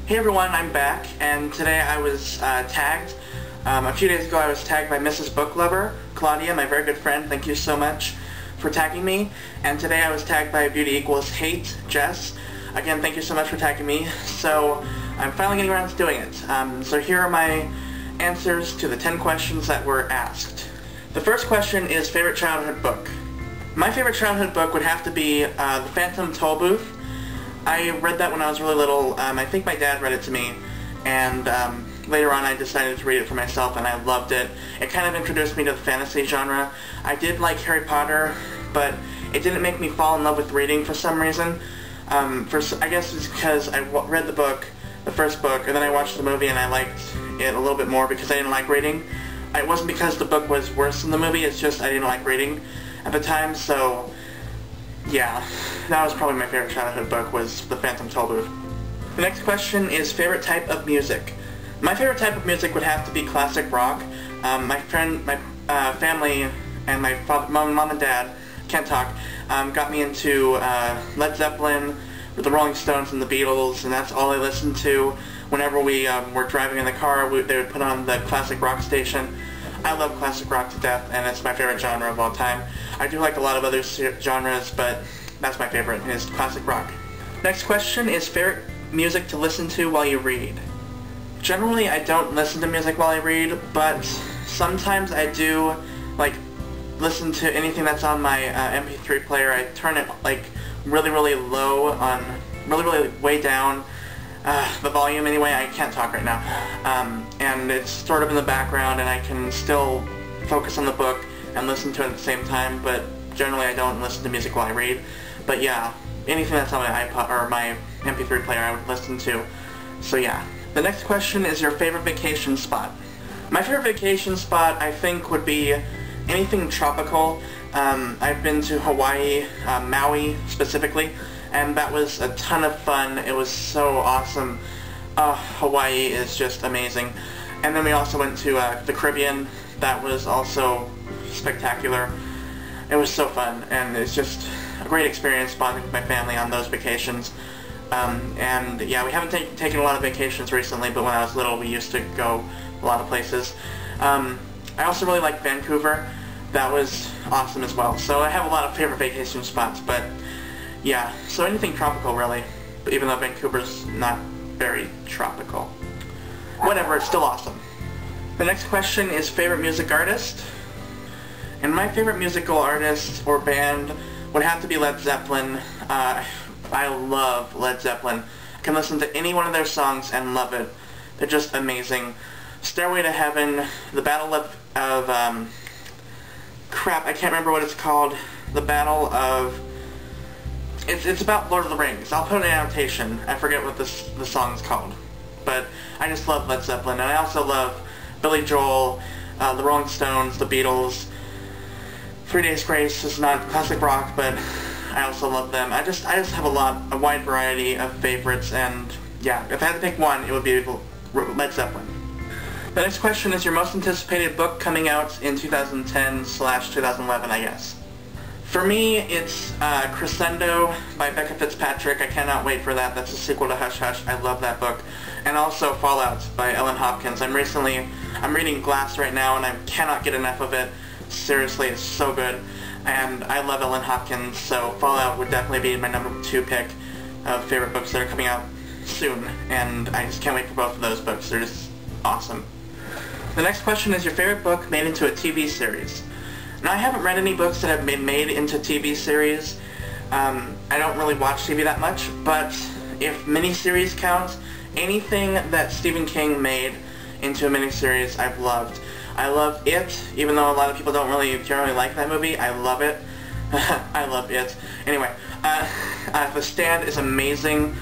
Hey everyone, I'm back, and today I was tagged. A few days ago I was tagged by Mrsbooklover, Claudia, my very good friend. Thank you so much for tagging me. And today I was tagged by beautyequalshate, Jess. Again, thank you so much for tagging me. So I'm finally getting around to doing it. So here are my answers to the 10 questions that were asked. The first question is favorite childhood book. My favorite childhood book would have to be The Phantom Tollbooth. I read that when I was really little. I think my dad read it to me, and later on I decided to read it for myself, and I loved it. It kind of introduced me to the fantasy genre. I did like Harry Potter, but it didn't make me fall in love with reading for some reason. I guess it's because I read the book, the first book, and then I watched the movie and I liked it a little bit more because I didn't like reading. It wasn't because the book was worse than the movie, it's just I didn't like reading at the time, so yeah, that was probably my favorite childhood book, was The Phantom Tollbooth. The next question is favorite type of music. My favorite type of music would have to be classic rock. My family and my mom and dad, can't talk, got me into Led Zeppelin, the Rolling Stones and the Beatles, and that's all I listened to. Whenever we were driving in the car, they would put on the classic rock station. I love classic rock to death, and it's my favorite genre of all time. I do like a lot of other genres, but that's my favorite, is classic rock. Next question is favorite music to listen to while you read. Generally, I don't listen to music while I read, but sometimes I do, like, listen to anything that's on my MP3 player. I turn it, like, really, really low on, really way down. The volume anyway, I can't talk right now, and it's sort of in the background and I can still focus on the book and listen to it at the same time, but generally I don't listen to music while I read. But yeah, anything that's on my iPod or my MP3 player I would listen to, so yeah. The next question is your favorite vacation spot. My favorite vacation spot I think would be anything tropical. I've been to Hawaii, Maui specifically, and that was a ton of fun. It was so awesome. Hawaii is just amazing. And then we also went to the Caribbean. That was also spectacular. It was so fun, and it's just a great experience bonding with my family on those vacations. And yeah, we haven't taken a lot of vacations recently, but when I was little we used to go a lot of places. I also really like Vancouver. That was awesome as well. So I have a lot of favorite vacation spots, but yeah, so anything tropical really, even though Vancouver's not very tropical. Whatever, it's still awesome. The next question is favorite music artist. And my favorite musical artist or band would have to be Led Zeppelin. I love Led Zeppelin. I can listen to any one of their songs and love it. They're just amazing. Stairway to Heaven, the Battle of crap, I can't remember what it's called. The Battle of... It's about Lord of the Rings. I'll put an annotation. I forget what the song's called. But I just love Led Zeppelin, and I also love Billy Joel, the Rolling Stones, the Beatles. 3 Days Grace is not classic rock, but I also love them. I just have a wide variety of favorites, and yeah, if I had to pick one, it would be Led Zeppelin. The next question is your most anticipated book coming out in 2010/2011, I guess. For me, it's Crescendo by Becca Fitzpatrick. I cannot wait for that. That's a sequel to Hush Hush. I love that book. And also Fallout by Ellen Hopkins. I'm reading Glass right now, and I cannot get enough of it. Seriously, it's so good. And I love Ellen Hopkins, so Fallout would definitely be my #2 pick of favorite books that are coming out soon. And I just can't wait for both of those books. They're just awesome. The next question is your favorite book made into a TV series. Now, I haven't read any books that have been made into TV series. I don't really watch TV that much, but if miniseries counts, anything that Stephen King made into a miniseries I've loved. I love It, even though a lot of people don't really generally like that movie. I love it. I love It. Anyway, The Stand is amazing.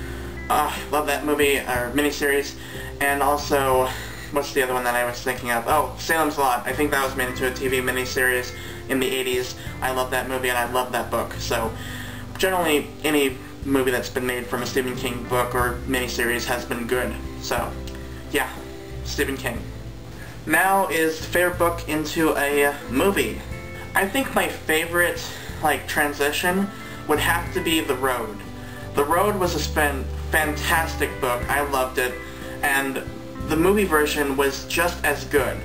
Love that movie, or miniseries. And also, what's the other one that I was thinking of? Oh, Salem's Lot. I think that was made into a TV miniseries in the 80s. I love that movie and I love that book. So, generally, any movie that's been made from a Stephen King book or miniseries has been good. So, yeah, Stephen King. Now is the favorite book into a movie. I think my favorite, transition would have to be The Road. The Road was a fantastic book. I loved it, and the movie version was just as good.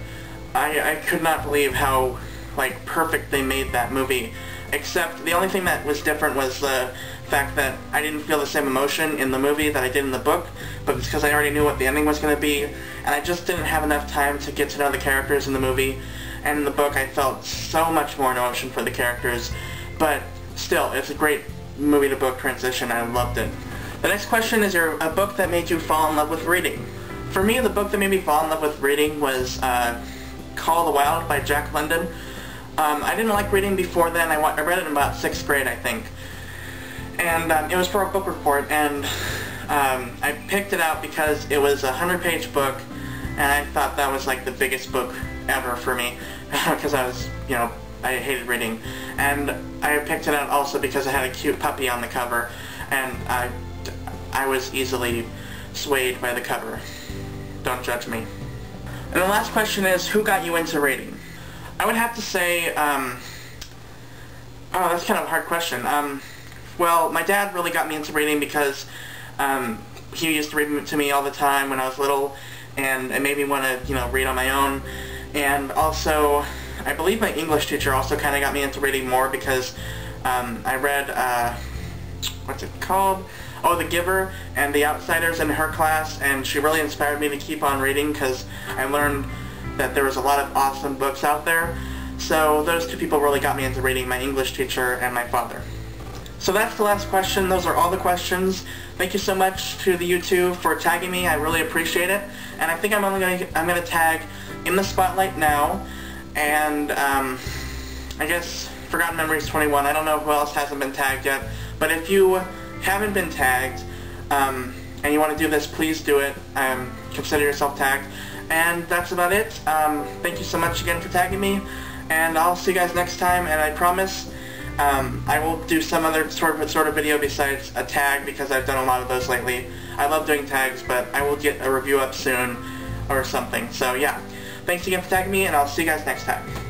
I could not believe how like perfect they made that movie, except the only thing that was different was the fact that I didn't feel the same emotion in the movie that I did in the book, but it's because I already knew what the ending was going to be, and I just didn't have enough time to get to know the characters in the movie. And in the book I felt so much more emotion for the characters, but still, it's a great movie to book transition. I loved it. The next question is a book that made you fall in love with reading. For me, the book that made me fall in love with reading was Call of the Wild by Jack London. I didn't like reading before then. I read it in about 6th grade, I think. And it was for a book report, and I picked it out because it was a 100-page book, and I thought that was like the biggest book ever for me, because I was, you know, I hated reading. And I picked it out also because it had a cute puppy on the cover, and I was easily swayed by the cover. Don't judge me. And the last question is, who got you into reading? I would have to say, oh, that's kind of a hard question. Well, my dad really got me into reading because he used to read to me all the time when I was little, and it made me want to, you know, read on my own. And also, I believe my English teacher also kind of got me into reading more because I read, what's it called? Oh, The Giver and The Outsiders in her class, and she really inspired me to keep on reading because I learned that there was a lot of awesome books out there. So those two people really got me into reading, my English teacher and my father. So that's the last question. Those are all the questions. Thank you so much to the YouTube for tagging me. I really appreciate it. And I think I'm gonna tag In the Spotlight Now, and I guess Forgotten Memories 21. I don't know who else hasn't been tagged yet, but if you haven't been tagged and you want to do this, please do it. Consider yourself tagged. And that's about it. Thank you so much again for tagging me, and I'll see you guys next time. And I promise I will do some other sort of video besides a tag, because I've done a lot of those lately. I love doing tags, but I will get a review up soon or something. So yeah, thanks again for tagging me, and I'll see you guys next time.